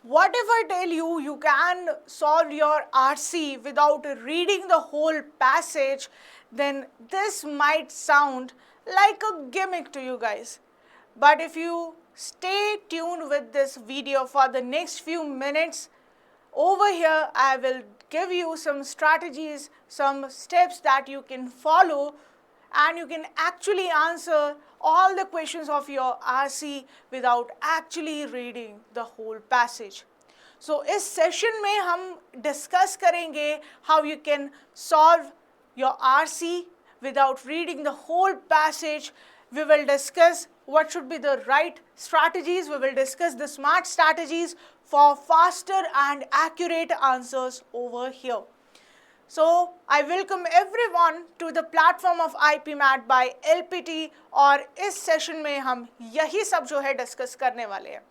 What if I tell you you can solve your RC without reading the whole passage? Then this might sound like a gimmick to you guys. But if you stay tuned with this video for the next few minutes, over here I will give you some strategies, some steps that you can follow, and you can actually answer all the questions of your RC without actually reading the whole passage. So इस session में हम discuss करेंगे how you can solve your RC without reading the whole passage. We will discuss what should be the right strategies. We will discuss the smart strategies for faster and accurate answers over here. So I welcome everyone to the platform of IPMAT by LPT और इस session में हम यही सब जो है discuss करने वाले हैं.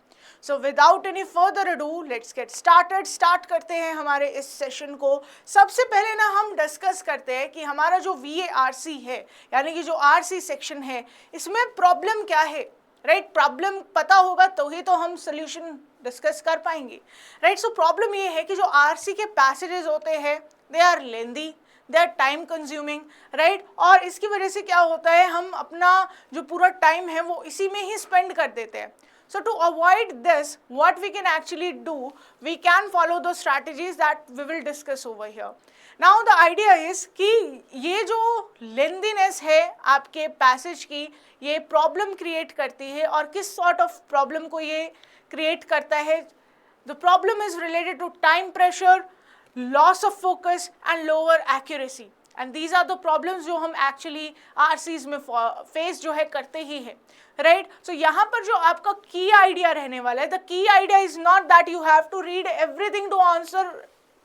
So without any further ado, let's get started. Start करते हैं हमारे इस सेशन को. सबसे पहले ना हम डिस्कस करते हैं कि हमारा जो VARC है, यानी कि जो RC सेक्शन है, इसमें प्रॉब्लम क्या है. राइट, प्रॉब्लम पता होगा तो ही तो हम सोल्यूशन डिस्कस कर पाएंगे. राइट, सो प्रॉब्लम ये है कि जो RC के पैसेजेस होते हैं, they are lengthy, they are time consuming. Right, और इसकी वजह से क्या होता है, हम अपना जो पूरा टाइम है वो इसी में ही स्पेंड कर देते हैं. So to avoid this, what we can actually do, we can follow the strategies that we will discuss over here. Now the idea is कि ये जो lengthiness है आपके passage की, ये problem create करती है. और किस sort of problem को ये create करता है? The problem is related to time pressure, loss of focus and lower accuracy. And these are the problems जो हम actually RCs में face जो है करते ही हैं. राइट, सो यहाँ पर जो आपका की आइडिया रहने वाला है, the key idea is not that you have to read everything to answer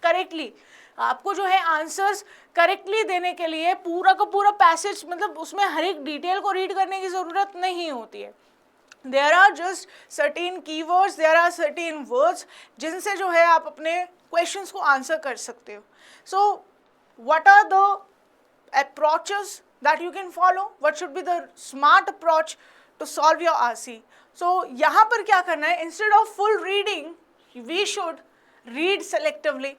correctly. आपको जो है आंसर्स करेक्टली देने के लिए पूरा का पूरा पैसेज, मतलब उसमें हर एक डिटेल को रीड करने की ज़रूरत नहीं होती है. There are just certain keywords, there are certain words जिनसे जो है आप अपने क्वेश्चंस को आंसर कर सकते हो. So what are the approaches that you can follow? What should be the smart approach to solve your RC? So यहाँ पर क्या करना है, instead of full reading, we should read selectively.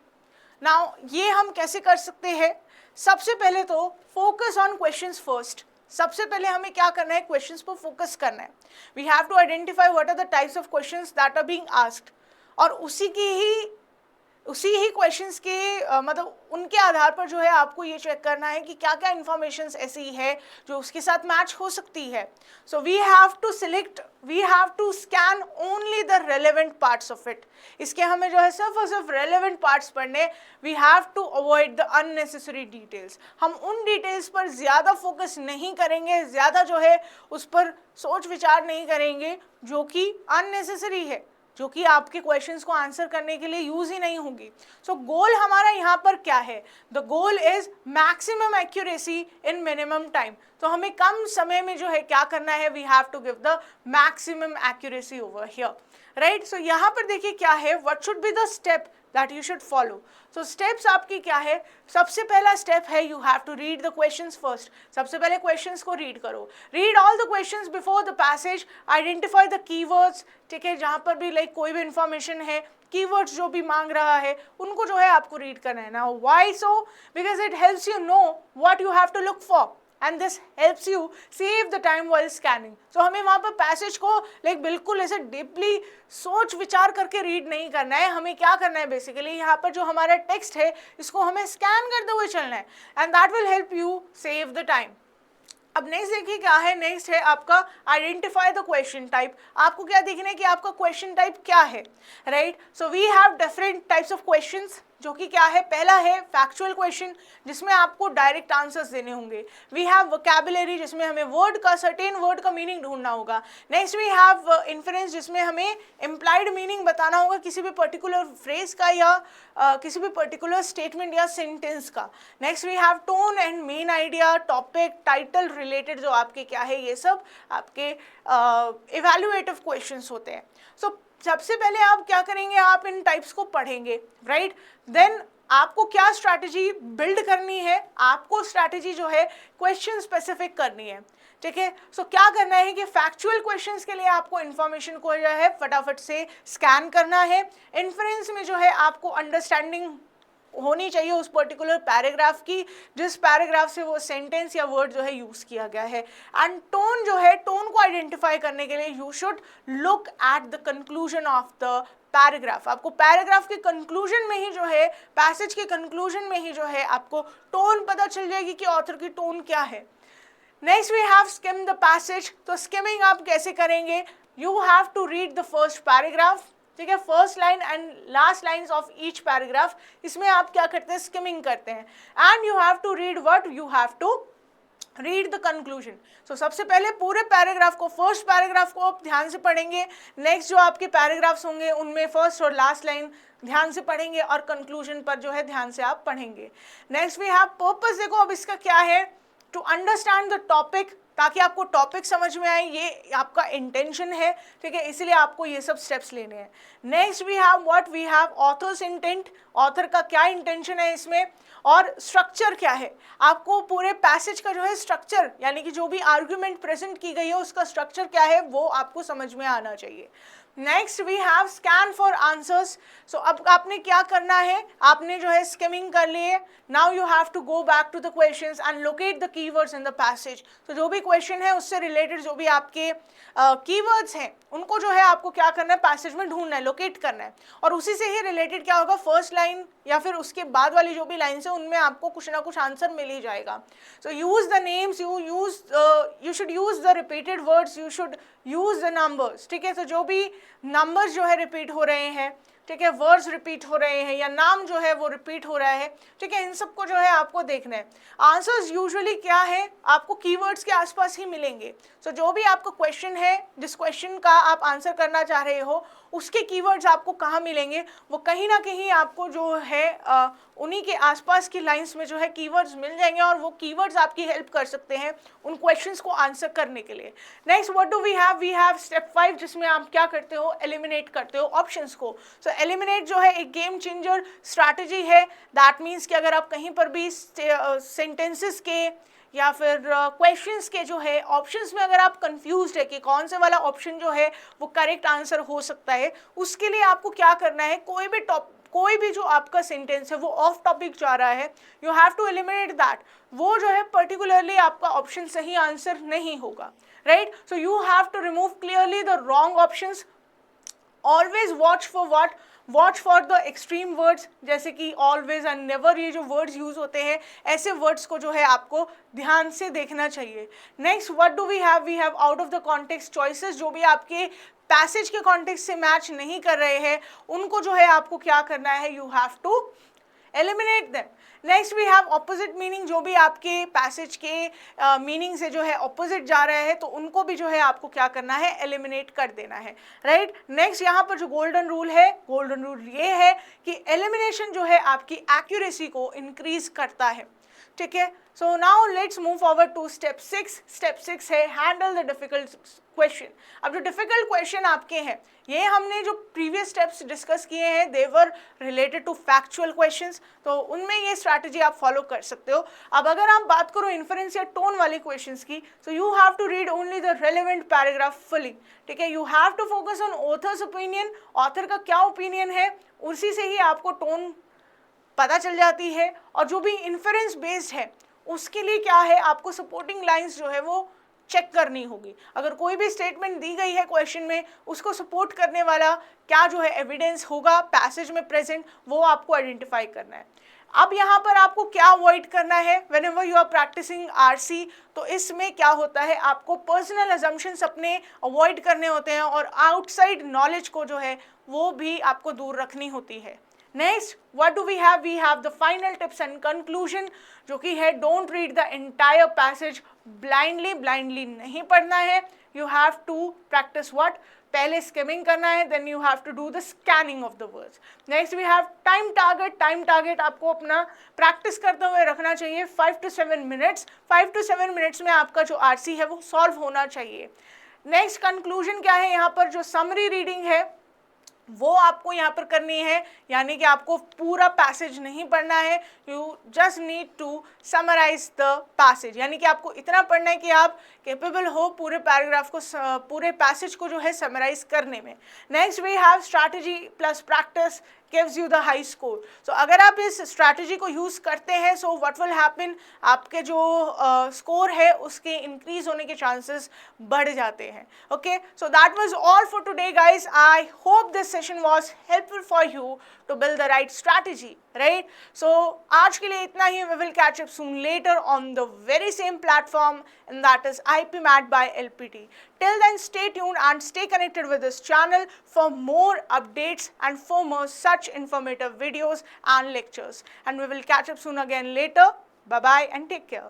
Now ये हम कैसे कर सकते हैं? सबसे पहले तो focus on questions first. सबसे पहले हमें क्या करना है, questions पर focus करना है. We have to identify what are the types of questions that are being asked. और उसी ही क्वेश्चंस के मतलब उनके आधार पर जो है आपको ये चेक करना है कि क्या क्या इन्फॉर्मेशन ऐसी है जो उसके साथ मैच हो सकती है. So we have to scan only the relevant parts of it. इसके हमें जो है सिर्फ और सिर्फ रेलेवेंट पार्ट्स पढ़ने. We have to avoid the unnecessary details. हम उन डिटेल्स पर ज़्यादा फोकस नहीं करेंगे, ज़्यादा जो है उस पर सोच विचार नहीं करेंगे जो कि अननेसेसरी है, जो कि आपके क्वेश्चंस को आंसर करने के लिए यूज ही नहीं होंगी. सो गोल हमारा यहाँ पर क्या है? The goal is maximum accuracy in minimum time. तो हमें कम समय में जो है क्या करना है, we have to give the maximum accuracy over here. Right, so यहाँ पर देखिए क्या है, what should be the step that you should follow. So steps आपकी क्या है? सबसे पहला स्टेप है you have to read the questions first. सबसे पहले क्वेश्चंस को रीड करो. Read all the questions before the passage. Identify the keywords. ठीक है, जहाँ पर भी लाइक कोई भी इंफॉर्मेशन है, कीवर्ड्स जो भी मांग रहा है उनको जो है आपको रीड करना है. Now why so? Because it helps you know what you have to look for and this helps you save the time while scanning. So हमें वहाँ पर पैसेज को लाइक बिल्कुल ऐसे डीपली सोच विचार करके रीड नहीं करना है. हमें क्या करना है, बेसिकली यहाँ पर जो हमारा टेक्स्ट है इसको हमें स्कैन करते हुए चलना है, and that will help you save the time. अब नेक्स्ट देखिए क्या है, नेक्स्ट है आपका आइडेंटिफाई द क्वेश्चन टाइप. आपको क्या देखना है कि आपका क्वेश्चन टाइप क्या है. Right, so we have different types of questions, जो कि क्या है, पहला है फैक्चुअल क्वेश्चन जिसमें आपको डायरेक्ट आंसर्स देने होंगे. वी हैव वोकैबुलरी जिसमें हमें वर्ड का सर्टेन वर्ड का मीनिंग ढूंढना होगा. नेक्स्ट वी हैव इन्फरेंस जिसमें हमें इम्प्लाइड मीनिंग बताना होगा किसी भी पर्टिकुलर फ्रेज का या किसी भी पर्टिकुलर स्टेटमेंट या सेंटेंस का. Next we have tone and main idea, topic, title related जो आपके क्या है, ये सब आपके इवैल्यूएटिव क्वेश्चंस होते हैं. सो सबसे पहले आप क्या करेंगे, आप इन टाइप्स को पढ़ेंगे. राइट, देन आपको क्या स्ट्रैटेजी बिल्ड करनी है, आपको स्ट्रैटेजी जो है क्वेश्चन स्पेसिफिक करनी है. ठीक है। सो क्या करना है कि फैक्चुअल क्वेश्चंस के लिए आपको इन्फॉर्मेशन को जो है फटाफट से स्कैन करना है। इन्फ्रेंस में जो है आपको अंडरस्टैंडिंग होनी चाहिए उस पर्टिकुलर पैराग्राफ की, जिस पैराग्राफ से वो सेंटेंस या वर्ड जो है यूज किया गया है। एंड टोन जो है, टोन को आइडेंटिफाई करने के लिए you should look at the conclusion of the paragraph. आपको पैराग्राफ के कंक्लूजन में ही जो है, पैसेज के कंक्लूजन में ही जो है आपको टोन पता चल जाएगी कि ऑथर की टोन क्या है। Next we have skim the passage. तो स्किमिंग आप कैसे करेंगे? You have to read the first paragraph, ठीक है, first line and last lines of each paragraph, इसमें आप क्या करते हैं? स्किमिंग करते हैं। And you have to read what? You have to read the conclusion. So सबसे पहले पूरे पैराग्राफ को, फर्स्ट पैराग्राफ को आप ध्यान से पढ़ेंगे। नेक्स्ट जो आपके पैराग्राफ्स होंगे उनमें फर्स्ट और लास्ट लाइन ध्यान से पढ़ेंगे और कंक्लूजन पर जो है ध्यान से आप पढ़ेंगे। Next we have purpose. देखो अब इसका क्या है? टू अंडरस्टैंड द टॉपिक, ताकि आपको टॉपिक समझ में आए, ये आपका इंटेंशन है, ठीक है, इसलिए आपको ये सब स्टेप्स लेने हैं। Next we have what? We have author's intent, author का क्या इंटेंशन है इसमें, और स्ट्रक्चर क्या है। आपको पूरे पैसेज का जो है स्ट्रक्चर, यानी कि जो भी आर्ग्यूमेंट प्रेजेंट की गई है उसका स्ट्रक्चर क्या है वो आपको समझ में आना चाहिए। Next we have scan for answers. So अब आपने क्या करना है? आपने जो है स्किमिंग कर लिए। Now you have to go back to the questions and locate the keywords in the passage. तो जो भी क्वेश्चन है उससे रिलेटेड जो भी आपके कीवर्ड्स हैं उनको जो है आपको क्या करना है? पैसेज में ढूंढना है, लोकेट करना है। और उसी से ही रिलेटेड क्या होगा? फर्स्ट लाइन या फिर उसके बाद वाली जो भी लाइन है उनमें आपको कुछ ना कुछ आंसर मिल ही जाएगा। So use the names, you should use the repeated words, you should use the numbers, ठीक है। तो जो भी नंबर्स जो है रिपीट हो रहे हैं, ठीक है, वर्ड्स रिपीट हो रहे हैं या नाम जो है वो रिपीट हो रहा है, ठीक है, इन सबको जो है आपको देखना है। आंसर्स यूजुअली क्या है? आपको कीवर्ड्स के आसपास ही मिलेंगे। सो जो भी आपका क्वेश्चन है, जिस क्वेश्चन का आप आंसर करना चाह रहे हो, उसके कीवर्ड्स आपको कहाँ मिलेंगे? वो कहीं ना कहीं आपको जो है उन्हीं के आसपास की लाइंस में जो है कीवर्ड्स मिल जाएंगे, और वो कीवर्ड्स आपकी हेल्प कर सकते हैं उन क्वेश्चंस को आंसर करने के लिए। Next what do we have? We have step 5, जिसमें आप क्या करते हो? एलिमिनेट करते हो ऑप्शंस को। सो एलिमिनेट जो है एक गेम चेंजर स्ट्रैटेजी है। दैट मीन्स कि अगर आप कहीं पर भी सेंटेंसेस के या फिर क्वेश्चंस के जो है ऑप्शंस में अगर आप कंफ्यूज्ड है कि कौन से वाला ऑप्शन जो है वो करेक्ट आंसर हो सकता है, उसके लिए आपको क्या करना है? कोई भी जो आपका सेंटेंस है वो ऑफ टॉपिक जा रहा है, you have to eliminate that. वो जो है पर्टिकुलरली आपका ऑप्शन सही आंसर नहीं होगा, right. So you have to remove clearly the wrong options. Always watch for the extreme words, जैसे कि ऑलवेज एंड नेवर, ये जो वर्ड्स यूज होते हैं ऐसे वर्ड्स को जो है आपको ध्यान से देखना चाहिए। Next what do we have out of the context choices. जो भी आपके पैसेज के कॉन्टेक्स्ट से मैच नहीं कर रहे हैं उनको जो है आपको क्या करना है? You have to eliminate them. Next we have opposite meaning. जो भी आपके पैसेज के मीनिंग से जो है ऑपोजिट जा रहे हैं तो उनको भी जो है आपको क्या करना है? एलिमिनेट कर देना है, राइट। नेक्स्ट यहाँ पर जो गोल्डन रूल है, गोल्डन रूल ये है कि एलिमिनेशन जो है आपकी एक्यूरेसी को इंक्रीज करता है, ठीक है। So now let's move forward to step 6। Step 6 है हैंडल द डिफिकल्ट क्वेश्चन। अब जो डिफिकल्ट क्वेश्चन आपके हैं, ये हमने जो प्रीवियस स्टेप्स डिस्कस किए हैं they were related to factual questions, तो उनमें ये स्ट्रैटेजी आप फॉलो कर सकते हो। अब अगर आप बात करो इन्फरेंस या टोन वाले क्वेश्चंस की, so you have to read only the relevant paragraph fully, ठीक है। You have to focus on author's opinion, author का क्या ओपिनियन है, उसी से ही आपको टोन पता चल जाती है। और जो भी इन्फरेंस बेस्ड है उसके लिए क्या है? आपको सपोर्टिंग लाइंस जो है वो चेक करनी होगी। अगर कोई भी स्टेटमेंट दी गई है क्वेश्चन में, उसको सपोर्ट करने वाला क्या जो है एविडेंस होगा पैसेज में प्रेजेंट, वो आपको आइडेंटिफाई करना है। अब यहाँ पर आपको क्या अवॉइड करना है whenever you are practising RC? तो इसमें क्या होता है, आपको पर्सनल अजम्पशंस अपने अवॉइड करने होते हैं और आउटसाइड नॉलेज को जो है वो भी आपको दूर रखनी होती है। Next what do we have the final tips and conclusion, जो कि है don't read the entire passage blindly नहीं पढ़ना है। You have to practise what? पहले स्किमिंग करना है, then you have to do the scanning of the words. Next we have time target. Time target आपको अपना प्रैक्टिस करते हुए रखना चाहिए 5 to 7 मिनट्स। 5 to 7 मिनट्स में आपका जो आरसी है वो सॉल्व होना चाहिए। नेक्स्ट कंक्लूजन क्या है? यहाँ पर जो समरी रीडिंग है वो आपको यहाँ पर करनी है, यानी कि आपको पूरा पैसेज नहीं पढ़ना है, you just need to summarise the passage, यानी कि आपको इतना पढ़ना है कि आप कैपेबल हो पूरे पैराग्राफ को, पूरे पैसेज को जो है समराइज करने में। Next we have strategy plus practice gives you the high score. So अगर आप इस स्ट्रैटेजी को यूज़ करते हैं, so what will happen, आपके जो स्कोर है उसके इंक्रीज होने के चांसेस बढ़ जाते हैं। Okay, so that was all for today guys. I hope this session was helpful for you to build the right strategy, right? So आज के लिए इतना ही। We will catch up soon later on the very same platform, and that is IPMAT by LPT. Till then, stay tuned and stay connected with this channel for more updates and for more such informative videos and lectures. And we will catch up soon again later. Bye bye and take care.